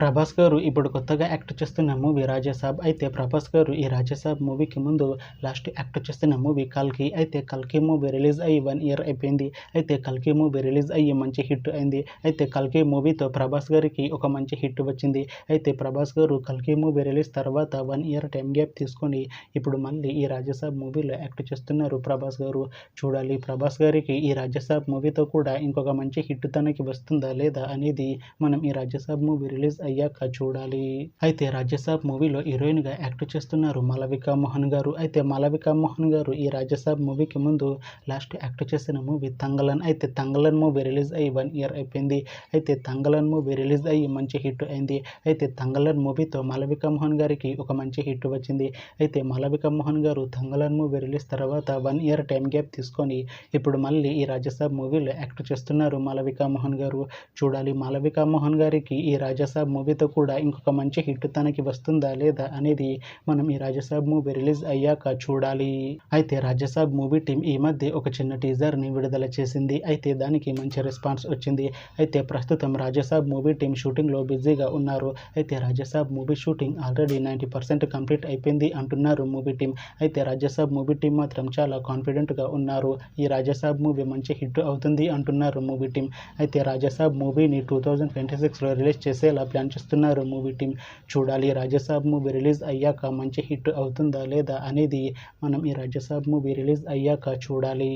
ప్రభాస్ గారు ఇప్పుడు కొత్తగా యాక్ట్ చేస్తున్న మూవీ రాజాసాబ్. అయితే ప్రభాస్ గారు ఈ రాజాసాబ్ మూవీకి ముందు లాస్ట్ యాక్ట్ చేస్తున్న మూవీ కల్కి. అయితే కల్కి మూవీ రిలీజ్ అయ్యి 1 ఇయర్ అయిపోయింది. అయితే కల్కి మూవీ రిలీజ్ అయ్యి మంచి హిట్ అయింది. అయితే కల్కి మూవీతో ప్రభాస్ గారికి ఒక మంచి హిట్ వచ్చింది. అయితే ప్రభాస్ గారు కల్కి మూవీ రిలీజ్ తర్వాత 1 ఇయర్ టైం గ్యాప్ తీసుకొని ఇప్పుడు మళ్ళీ ఈ రాజాసాబ్ మూవీలో యాక్ట్ చేస్తున్నారు ప్రభాస్ గారు. చూడాలి ప్రభాస్ గారికి ఈ రాజాసాబ్ మూవీతో కూడా ఇంకొక మంచి హిట్ తనకి వస్తుందా లేదా అనేది మనం ఈ రాజాసాబ్ మూవీ రిలీజ్ అయ్యాక చూడాలి. అయితే రాజాసాబ్ మూవీలో హీరోయిన్ గా యాక్ట్ చేస్తున్నారు మాళవిక మోహన్ గారు. అయితే మాళవిక మోహన్ గారు ఈ రాజాసాబ్ మూవీకి ముందు లాస్ట్ యాక్ట్ చేసిన మూవీ తంగలన్. అయితే తంగలన్ మూవీ రిలీజ్ అయ్యి 1 ఇయర్ అయిపోయింది. అయితే తంగలన్ మూవీ రిలీజ్ అయ్యి మంచి హిట్ అయింది. అయితే తంగలన్ మూవీతో మాళవిక మోహన్ గారికి ఒక మంచి హిట్ వచ్చింది. అయితే మాళవిక మోహన్ గారు తంగలన్ మూవీ రిలీజ్ తర్వాత 1 ఇయర్ టైం గ్యాప్ తీసుకొని ఇప్పుడు మళ్ళీ ఈ రాజాసాబ్ మూవీలో యాక్ట్ చేస్తున్నారు మాళవిక మోహన్ గారు. చూడాలి మాళవిక మోహన్ గారికి ఈ రాజాసాబ్ మూవీతో కూడా ఇంకొక మంచి హిట్ తనకి వస్తుందా లేదా అనేది మనం ఈ రాజాసాబ్ మూవీ రిలీజ్ అయ్యాక చూడాలి. అయితే రాజాసాబ్ మూవీ టీం ఈ మధ్య ఒక చిన్న టీజర్ ని విడుదల చేసింది. అయితే దానికి మంచి రెస్పాన్స్ వచ్చింది. అయితే ప్రస్తుతం రాజాసాబ్ మూవీ టీం షూటింగ్ లో బిజీగా ఉన్నారు. అయితే Raja Saab movie shooting already 90% complete అయిపోయింది అంటున్నారు మూవీ టీం. అయితే రాజాసాబ్ మూవీ టీం మాత్రం చాలా కాన్ఫిడెంట్ గా ఉన్నారు. ఈ రాజాసాబ్ మూవీ మంచి హిట్ అవుతుంది అంటున్నారు మూవీ టీం. అయితే రాజాసాబ్ మూవీని 2026లో రిలీజ్ చేసేలా ప్లాన్ చేస్తున్నారు మూవీ టీం. చూడాలి రాజాసాబ్ మూవీ రిలీజ్ అయ్యాక మంచి హిట్ అవుతుందా లేదా అనేది మనం ఈ రాజాసాబ్ మూవీ రిలీజ్ అయ్యాక చూడాలి.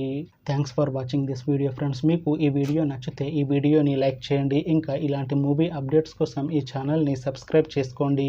Thanks for watching this video friends. మీకు ఈ వీడియో నచ్చితే ఈ వీడియోని లైక్ చేయండి. ఇంకా ఇలాంటి మూవీ అప్డేట్స్ కోసం ఈ ఛానల్ని సబ్స్క్రైబ్ చేసుకోండి.